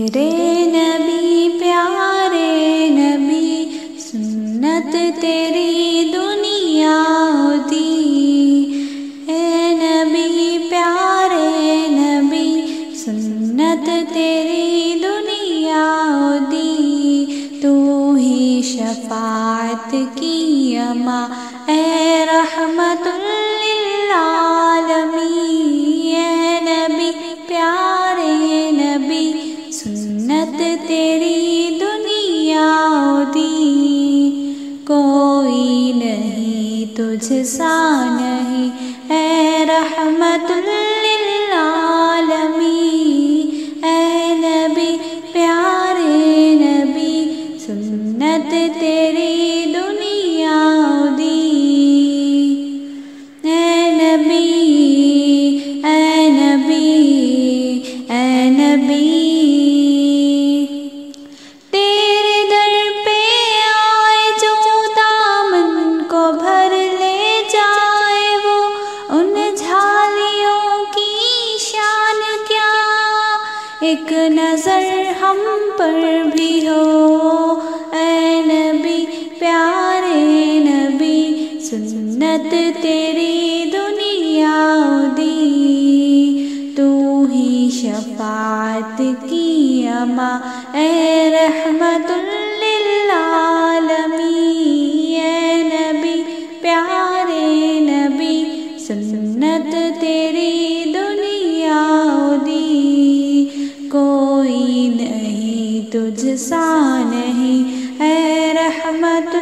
میرے نبی پیارے نبی، سنت تیری دنیا دی، اے نبی پیارے نبی، سنت تیری دنیا دی، تو ہی شفاعت کی اماں، اے رحمت للعالمین، اے نبی پیارے نبی، سنت تیری دنیا دی، کوئی نہیں تجھ سا نہیں، اے رحمت للعالمین، اے نبی پیارے نبی، سنت تیری دنیا دی، اے نبی اے نبی اے نبی، تیرے در پہ آئے جو دامن کو بھر لے جائے، وہ ان جھالیوں کی شان کیا، ایک نظر ہم پر بھی ہو، اے نبی پیارے نبی، سنت تیری دنیا دی، تو ہی شفاعت کی اماں، اے رحمت للعالمین، اے نبی پیارے نبی، سنت تیری دنیا دی، کوئی نہیں تجھ سا نہیں، اے رحمت